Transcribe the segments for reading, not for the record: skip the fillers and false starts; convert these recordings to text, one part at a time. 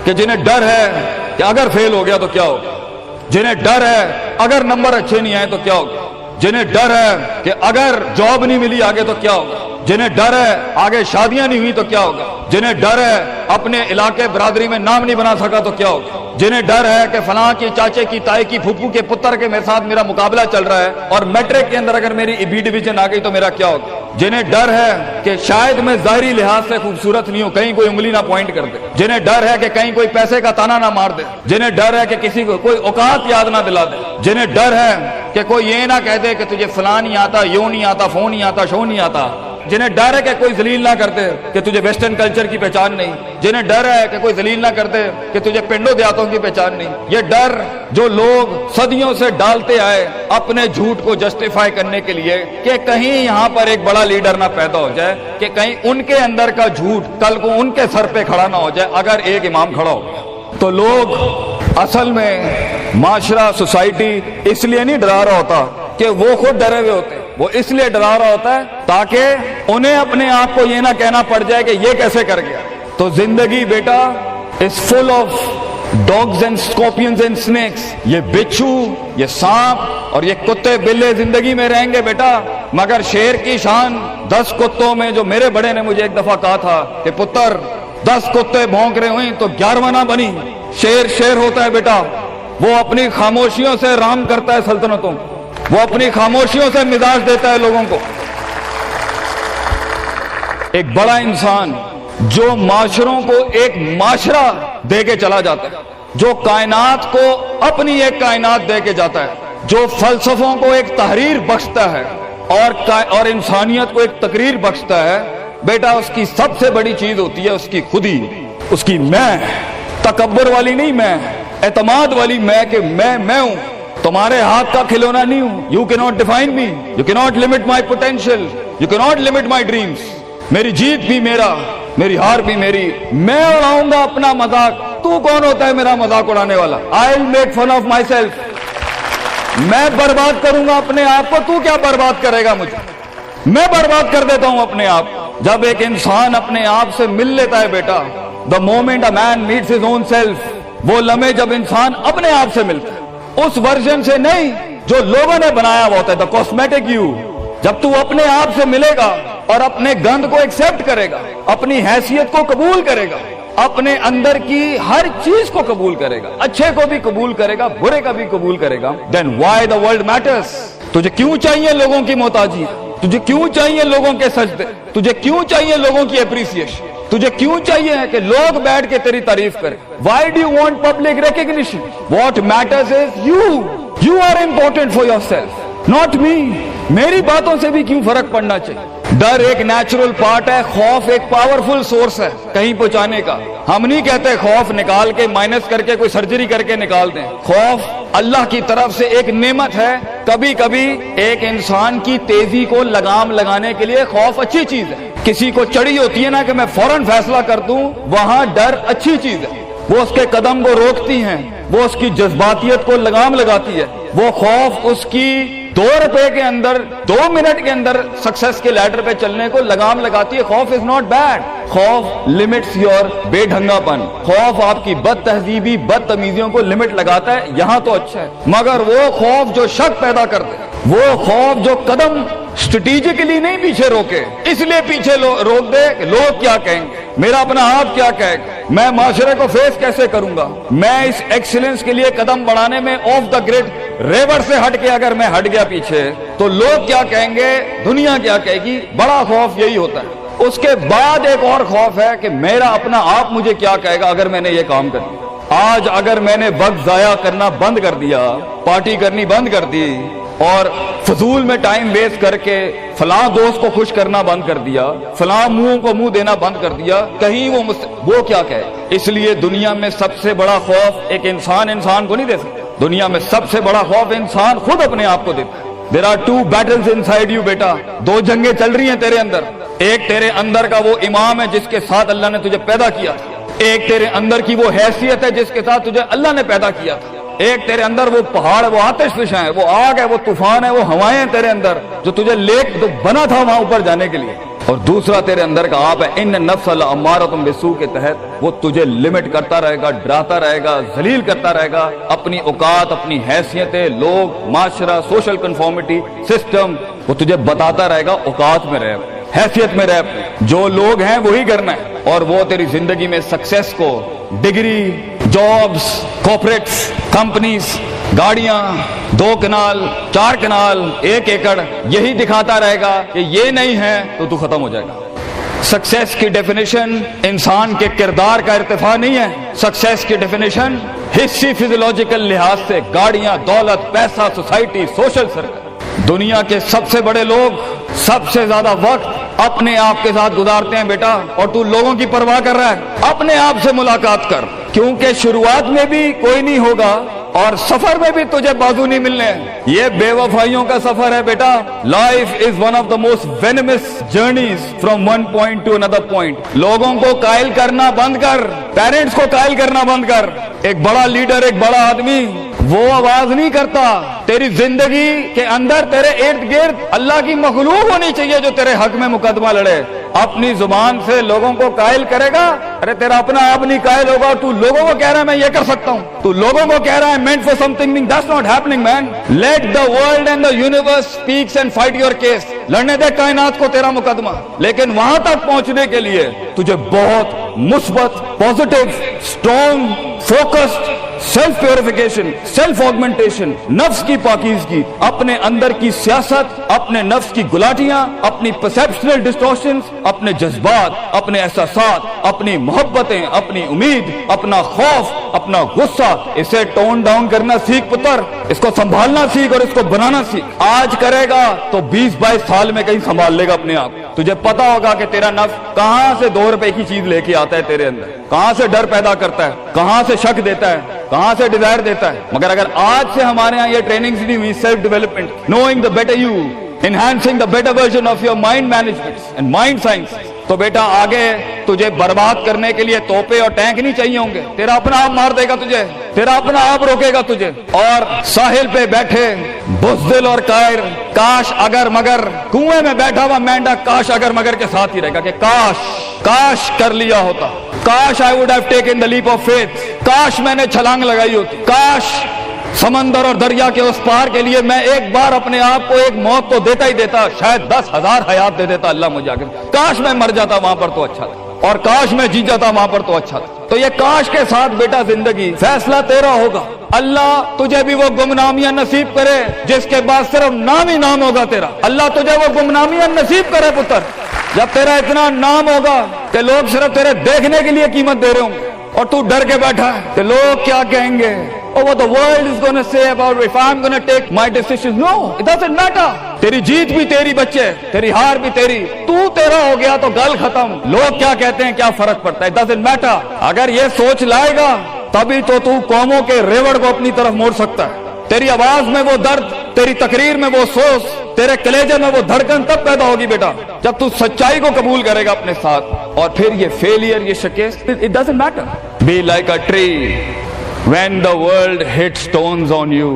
کہ جنہیں ڈر ہے کہ اگر فیل ہو گیا تو کیا ہوگا، جنہیں ڈر ہے اگر نمبر اچھے نہیں آئے تو کیا ہوگا، جنہیں ڈر ہے کہ اگر جاب نہیں ملی آگے تو کیا ہوگا، جنہیں ڈر ہے آگے شادیاں نہیں ہوئی تو کیا ہوگا، جنہیں ڈر ہے اپنے علاقے برادری میں نام نہیں بنا سکا تو کیا ہوگا، جنہیں ڈر ہے کہ فلاں کی چاچے کی تائی کی پھپھو کے پتر کے میرے ساتھ میرا مقابلہ چل رہا ہے اور میٹرک کے اندر اگر میری بی ڈویژن آ گئی تو میرا کیا ہوگا، جنہیں ڈر ہے کہ شاید میں ظاہری لحاظ سے خوبصورت نہیں ہوں، کہیں کوئی انگلی نہ پوائنٹ کر دے، جنہیں ڈر ہے کہ کہیں کوئی پیسے کا تانا نہ مار دے، جنہیں ڈر ہے کہ کسی کو کوئی اوقات یاد نہ دلا دے، جنہیں ڈر ہے کہ کوئی یہ نہ کہہ دے کہ تجھے فلاں نہیں آتا، یوں نہیں آتا، فون نہیں آتا، شو نہیں آتا، جنہیں ڈر ہے کہ کوئی ذلیل نہ کرتے کہ تجھے ویسٹرن کلچر کی پہچان نہیں، جنہیں ڈر ہے کہ کوئی ذلیل نہ کرتے کہ تجھے پنڈوں دیہاتوں کی پہچان نہیں، یہ ڈر جو لوگ صدیوں سے ڈالتے آئے اپنے جھوٹ کو جسٹیفائی کرنے کے لیے کہ کہیں یہاں پر ایک بڑا لیڈر نہ پیدا ہو جائے، کہ کہیں ان کے اندر کا جھوٹ کل کو ان کے سر پہ کھڑا نہ ہو جائے اگر ایک امام کھڑا ہو گیا، تو لوگ اصل میں معاشرہ سوسائٹی اس لیے نہیں ڈرا رہا ہوتا کہ وہ خود ڈرے ہوئے ہوتے، وہ اس لیے ڈرا رہا ہوتا ہے تاکہ انہیں اپنے آپ کو یہ نہ کہنا پڑ جائے کہ یہ کیسے کر گیا۔ تو زندگی بیٹا is full of dogs and scorpions and snakes، یہ بچھو، یہ سانپ اور یہ کتے بلے زندگی میں رہیں گے بیٹا، مگر شیر کی شان 10 کتوں میں، جو میرے بڑے نے مجھے ایک دفعہ کہا تھا کہ پتر 10 کتے بھونک رہے ہوئیں تو 11واں نہ بنی، شیر ہوتا ہے بیٹا، وہ اپنی خاموشیوں سے رام کرتا ہے سلطنتوں، وہ اپنی خاموشیوں سے مزاج دیتا ہے لوگوں کو۔ ایک بڑا انسان جو معاشروں کو ایک معاشرہ دے کے چلا جاتا ہے، جو کائنات کو اپنی ایک کائنات دے کے جاتا ہے، جو فلسفوں کو ایک تحریر بخشتا ہے اور انسانیت کو ایک تقریر بخشتا ہے، بیٹا اس کی سب سے بڑی چیز ہوتی ہے اس کی خودی، اس کی میں، تکبر والی نہیں میں، اعتماد والی میں، کہ میں ہوں، تمہارے ہاتھ کا کھلونا نہیں ہوں، you cannot define me, you cannot limit my potential, you cannot limit my dreams، میری جیت بھی میرا، میری ہار بھی میری، میں اڑاؤں گا اپنا مذاق، تو کون ہوتا ہے میرا مذاق اڑانے والا، I'll make fun of myself، میں برباد کروں گا اپنے آپ کو، تو کیا برباد کرے گا مجھے، میں برباد کر دیتا ہوں اپنے آپ۔ جب ایک انسان اپنے آپ سے مل لیتا ہے بیٹا، the moment a man meets his own self، وہ لمحے جب انسان اپنے آپ سے ملتا ہے، اس ورژن سے نہیں جو لوگوں نے بنایا ہوا ہوتا ہے، the cosmetic you، جب تو اپنے آپ سے ملے گا اور اپنے گند کو ایکسپٹ کرے گا، اپنی حیثیت کو قبول کرے گا، اپنے اندر کی ہر چیز کو قبول کرے گا، اچھے کو بھی قبول کرے گا، برے کا بھی قبول کرے گا، then why the world matters، تجھے کیوں چاہیے لوگوں کی محتاجی، تجھے کیوں چاہیے لوگوں کے سجدے، تجھے کیوں چاہیے لوگوں کی اپریسیشن، تجھے کیوں چاہیے کہ لوگ بیٹھ کے تیری تعریف کریں، why do you want public recognition، what matters is you are important for yourself، not me، میری باتوں سے بھی کیوں فرق پڑنا چاہیے۔ ڈر ایک نیچرل پارٹ ہے، خوف ایک پاورفل سورس ہے کہیں پہنچانے کا۔ ہم نہیں کہتے خوف نکال کے مائنس کر کے کوئی سرجری کر کے نکال دیں، خوف اللہ کی طرف سے ایک نعمت ہے۔ کبھی کبھی ایک انسان کی تیزی کو لگام لگانے کے لیے خوف اچھی چیز ہے۔ کسی کو چڑی ہوتی ہے نا کہ میں فوراً فیصلہ کر دوں، وہاں ڈر اچھی چیز ہے، وہ اس کے قدم کو روکتی ہیں، وہ اس کی جذباتیت کو لگام لگاتی ہے۔ وہ خوف اس کی 2 روپے کے اندر 2 منٹ کے اندر سکسس کے لیڈر پہ چلنے کو لگام لگاتی ہے۔ خوف از ناٹ بیڈ، خوف لمٹس یور بے ڈھنگا پن، خوف آپ کی بد تہذیبی بد تمیزیوں کو لمٹ لگاتا ہے، یہاں تو اچھا ہے۔ مگر وہ خوف جو شک پیدا کر دے، وہ خوف جو قدم اسٹریٹجکلی نہیں پیچھے روکے، اس لیے پیچھے روک دے کہ لوگ کیا کہیں گے، میرا اپنا آپ کیا کہے گا، میں معاشرے کو فیس کیسے کروں گا، میں اس ایکسیلنس کے لیے قدم بڑھانے میں آف دا گریڈ ریور سے ہٹ کے اگر میں ہٹ گیا پیچھے تو لوگ کیا کہیں گے، دنیا کیا کہے گی۔ بڑا خوف یہی ہوتا ہے۔ اس کے بعد ایک اور خوف ہے کہ میرا اپنا آپ مجھے کیا کہے گا اگر میں نے یہ کام کر دیا۔ آج اگر میں نے وقت ضائع کرنا بند کر دیا، پارٹی کرنی بند کر دی اور فضول میں ٹائم ویسٹ کر کے فلاں دوست کو خوش کرنا بند کر دیا، فلاں منہ کو منہ دینا بند کر دیا، کہیں وہ کیا کہے۔ اس لیے دنیا میں سب سے بڑا خوف ایک انسان کو نہیں دے سکتا، دنیا میں سب سے بڑا خوف انسان خود اپنے آپ کو دیتا ہے۔ There are 2 battles inside you بیٹا، 2 جنگیں چل رہی ہیں تیرے اندر۔ ایک تیرے اندر کا وہ امام ہے جس کے ساتھ اللہ نے تجھے پیدا کیا تھا، ایک تیرے اندر کی وہ حیثیت ہے جس کے ساتھ تجھے اللہ نے پیدا کیا تھا، ایک تیرے اندر وہ پہاڑ، وہ آتش فشاں ہے، وہ آگ ہے، وہ طوفان ہے، وہ ہوائیں ہیں تیرے اندر جو تجھے تو بنا تھا وہاں اوپر جانے کے لیے۔ اور دوسرا تیرے اندر کا آپ ہے ان نفس لامارۃ بالسوء کے تحت وہ تجھے لمٹ کرتا رہے گا، ڈراتا رہے گا، ذلیل کرتا رہے گا، اپنی اوقات، اپنی حیثیتیں، لوگ، معاشرہ، سوشل کنفارمیٹی، سسٹم، وہ تجھے بتاتا رہے گا اوقات میں رہ، حیثیت میں رہ، جو لوگ ہیں وہی کرنا ہے، اور وہ تیری زندگی میں سکسیس کو، ڈگری، جابز، کارپوریٹس، کمپنیز، گاڑیاں، 2 کنال، 4 کنال، 1 ایکڑ، یہی دکھاتا رہے گا کہ یہ نہیں ہے تو ختم ہو جائے گا۔ سکسیس کی ڈیفینیشن انسان کے کردار کا ارتفاع نہیں ہے، سکسیس کی ڈیفینیشن حصی فزیولوجیکل لحاظ سے گاڑیاں، دولت، پیسہ، سوسائٹی، سوشل سرکل۔ دنیا کے سب سے بڑے لوگ سب سے زیادہ وقت اپنے آپ کے ساتھ گزارتے ہیں بیٹا، اور تو لوگوں کی پرواہ کر رہا ہے؟ اپنے آپ سے ملاقات کر، کیونکہ شروعات میں بھی کوئی نہیں ہوگا اور سفر میں بھی تجھے بازو نہیں ملنے ہیں۔ یہ بے وفائیوں کا سفر ہے بیٹا۔ Life is one of the most venomous journeys from one point to another point. لوگوں کو قائل کرنا بند کر، پیرنٹس کو قائل کرنا بند کر۔ ایک بڑا لیڈر، ایک بڑا آدمی وہ آواز نہیں کرتا، تیری زندگی کے اندر تیرے ارد گرد اللہ کی مخلوق ہونی چاہیے جو تیرے حق میں مقدمہ لڑے۔ اپنی زبان سے لوگوں کو قائل کرے گا، ارے تیرا اپنا آپ نہیں قائل ہوگا، تو لوگوں کو کہہ رہا ہے میں یہ کر سکتا ہوں، تو لوگوں کو کہہ رہا ہے meant for something, that's not happening man. Let the world and the universe speaks and fight your case. لڑنے دے کائنات کو تیرا مقدمہ، لیکن وہاں تک پہنچنے کے لیے تجھے بہت مثبت، positive, strong, focused, self purification, self augmentation, نفس کی پاکیزگی، اپنے اندر کی سیاست، اپنے نفس کی گلاٹیاں، اپنی پرسیپشنل ڈسٹورشنز، اپنے جذبات، اپنے احساسات، اپنی محبتیں، اپنی امید، اپنا خوف، اپنا غصہ، اسے ٹون ڈاؤن کرنا سیکھ پتر، اس کو سنبھالنا سیکھ اور اس کو بنانا سیکھ۔ آج کرے گا تو 20-22 سال میں کہیں سنبھال لے گا اپنے آپ۔ تجھے پتا ہوگا کہ تیرا نفس کہاں سے 2 روپے کی چیز لے کے آتا ہے تیرے اندر، کہاں سے ڈر پیدا کرتا ہے، کہاں سے شک دیتا ہے، کہاں سے ڈیزائر دیتا ہے۔ مگر اگر آج سے ہمارے ہاں یہ ٹریننگز نہیں ہوئی، self development, knowing the better you, enhancing the better version of your mind management and mind science, تو بیٹا آگے تجھے برباد کرنے کے لیے توپے اور ٹینک نہیں چاہیے ہوں گے، تیرا اپنا آپ مار دے گا تجھے، تیرا اپنا آپ روکے گا تجھے۔ اور ساحل پہ بیٹھے بزدل اور قائر، کاش اگر مگر، کنویں میں بیٹھا ہوا مینڈا کاش اگر مگر کے ساتھ ہی رہے گا کہ کاش کر لیا ہوتا، کاش I would have taken the leap of faith، کاش میں نے چھلانگ لگائی ہوتی، کاش سمندر اور دریا کے اس پار کے لیے میں ایک بار اپنے آپ کو ایک موت تو دیتا ہی دیتا، شاید 10,000 حیات دے دیتا اللہ مجھے آگے، کاش میں مر جاتا وہاں پر تو اچھا تھا، اور کاش میں جی جاتا وہاں پر تو اچھا تھا۔ تو یہ کاش کے ساتھ بیٹا زندگی، فیصلہ تیرا ہوگا۔ اللہ تجھے بھی وہ گمنامیاں نصیب کرے جس کے بعد صرف نام ہی نام ہوگا تیرا، اللہ تجھے وہ گمنامیاں نصیب کرے پتر، جب تیرا اتنا نام ہوگا کہ لوگ صرف تیرے دیکھنے کے لیے قیمت دے رہے ہوں گے، اور تو ڈر کے بیٹھا ہے کہ لوگ کیا کہیں گے، oh what the world is going to say about if I'm going to take my decisions. No, it doesn't matter. تیری جیت بھی تیری بچے، تیری ہار بھی تیری، تو تیرا ہو گیا تو گل ختم، لوگ کیا کہتے ہیں کیا فرق پڑتا ہے، it doesn't matter۔ اگر یہ سوچ لائے گا تبھی تو قوموں کے ریوڑ کو اپنی طرف موڑ سکتا ہے۔ تیری آواز میں وہ درد، تیری تقریر میں وہ سوز، تیرے کلیجے میں وہ دھڑکن تب پیدا ہوگی بیٹا جب تو سچائی کو قبول کرے گا اپنے ساتھ، اور پھر یہ فیلئر، یہ شکست، it doesn't matter۔ Be like a tree when the world hits stones on you,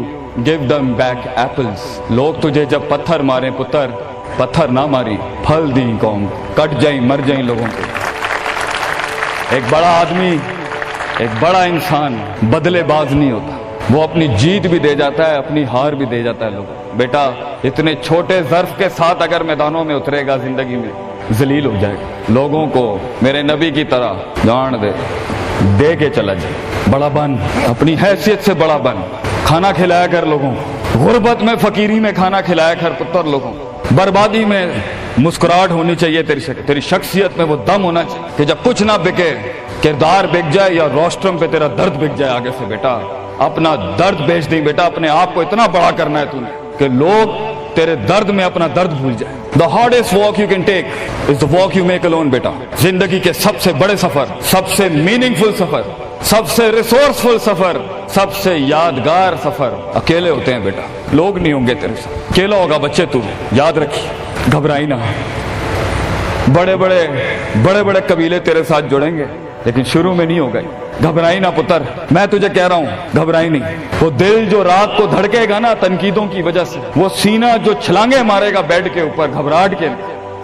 give them back apples۔ لوگ تجھے جب پتھر مارے پتر، پتھر نہ ماری، پھل دی قوم، کٹ جائیں مر جائیں لوگوں کو۔ ایک بڑا آدمی، ایک بڑا انسان بدلے باز نہیں ہوتا، وہ اپنی جیت بھی دے جاتا ہے، اپنی ہار بھی دے جاتا ہے لوگوں۔ بیٹا اتنے چھوٹے ظرف کے ساتھ اگر میدانوں میں اترے گا زندگی میں، ذلیل ہو جائے گا، لوگوں کو میرے نبی کی طرح جان دے کے چلا جائے، بڑا بن، اپنی حیثیت سے بڑا بن، کھانا کھلایا کر لوگوں کو، غربت میں فقیری میں کھانا کھلایا کر پتر لوگوں کو، بربادی میں مسکراہٹ ہونی چاہیے، تیری شخصیت میں وہ دم ہونا چاہیے کہ جب کچھ نہ بکے، کردار بک جائے یا روسٹرم پہ تیرا درد بک جائے آگے سے، بیٹا اپنا درد بیچ دیں بیٹا، اپنے آپ کو اتنا بڑا کرنا ہے تم نے کہ لوگ تیرے درد میں اپنا درد بھول جائے۔ The hardest walk you can take is the walk you make alone بیٹا۔ زندگی کے سب سے بڑے سفر، سب سے میننگ فل سفر، سب سے ریسورسفل سفر، سب سے یادگار سفر اکیلے ہوتے ہیں بیٹا، لوگ نہیں ہوں گے تیرے ساتھ، اکیلا ہوگا بچے تو، یاد رکھی، گھبرائی نہ۔ بڑے بڑے قبیلے تیرے ساتھ جڑیں گے لیکن شروع میں نہیں ہو گئے، گھبرائی نہ پتر، میں تجھے کہہ رہا ہوں گھبرائی نہیں۔ وہ دل جو رات کو دھڑکے گا نا تنقیدوں کی وجہ سے، وہ سینہ جو چھلانگے مارے گا بیڈ کے اوپر گھبراہٹ کے،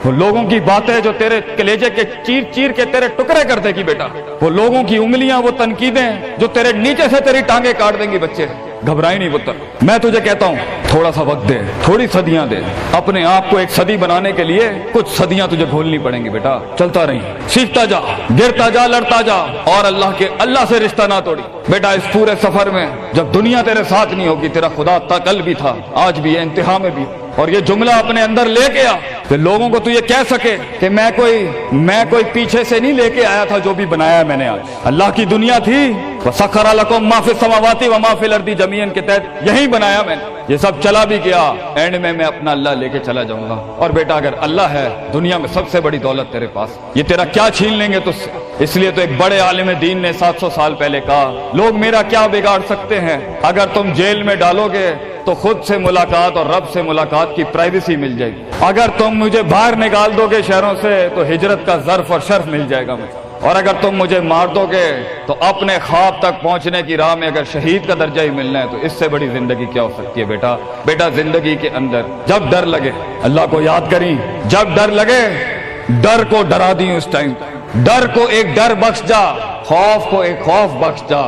وہ لوگوں کی باتیں جو تیرے کلیجے کے چیر چیر کے تیرے ٹکڑے کر دے گی بیٹا، وہ لوگوں کی انگلیاں، وہ تنقیدیں جو تیرے نیچے سے تیری ٹانگیں کاٹ دیں گی بچے، گھبرائی نہیں پتر۔ میں تجھے کہتا ہوں تھوڑا سا وقت دے، تھوڑی صدیاں دے، اپنے آپ کو ایک صدی بنانے کے لیے کچھ صدیاں تجھے گھولنی پڑیں گی بیٹا۔ چلتا رہی، سیکھتا جا، گرتا جا، لڑتا جا، اور اللہ سے رشتہ نہ توڑی بیٹا۔ اس پورے سفر میں جب دنیا تیرے ساتھ نہیں ہوگی، تیرا خدا کل بھی تھا، آج بھی ہے، انتہا میں بھی، اور یہ جملہ اپنے اندر لے کے آ کہ لوگوں کو تو یہ کہہ سکے کہ میں کوئی پیچھے سے نہیں لے کے آیا تھا، جو بھی بنایا میں نے آج اللہ کی دنیا تھی، وَسَخَّرَ لَكُم مَّا فِي السَّمَاوَاتِ وَمَا فِي الْأَرْضِ جَمِيعًا کے تحت یہی بنایا میں نے، یہ سب چلا بھی گیا، اینڈ میں اپنا اللہ لے کے چلا جاؤں گا۔ اور بیٹا اگر اللہ ہے دنیا میں سب سے بڑی دولت تیرے پاس، یہ تیرا کیا چھین لیں گے تجھ سے؟ اس لیے تو ایک بڑے عالم دین نے 700 سال پہلے کہا، لوگ میرا کیا بگاڑ سکتے ہیں؟ اگر تم جیل میں ڈالو گے تو خود سے ملاقات اور رب سے ملاقات کی پرائیویسی مل جائے گی، اگر تم مجھے باہر نکال دو گے شہروں سے تو ہجرت کا ظرف اور شرف مل جائے گا مجھے، اور اگر تم مجھے مار دو گے تو اپنے خواب تک پہنچنے کی راہ میں اگر شہید کا درجہ ہی ملنا ہے تو اس سے بڑی زندگی کیا ہو سکتی ہے بیٹا۔ بیٹا زندگی کے اندر جب ڈر لگے اللہ کو یاد کریں، جب ڈر لگے ڈر کو ڈرا دیں، اس ٹائم ڈر کو ایک ڈر بخش جا، خوف کو ایک خوف بخش جا،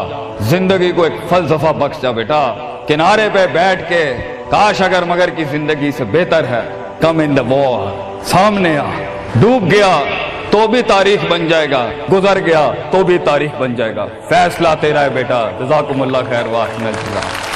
زندگی کو ایک فلسفہ بخش جا بیٹا۔ کنارے پہ بیٹھ کے کاش اگر مگر کی زندگی سے بہتر ہے، کم ان دا وار، سامنے آ، ڈوب گیا تو بھی تاریخ بن جائے گا، گزر گیا تو بھی تاریخ بن جائے گا، فیصلہ تیرا ہے بیٹا۔ جزاکم اللہ خیر، واحسن الجزاء۔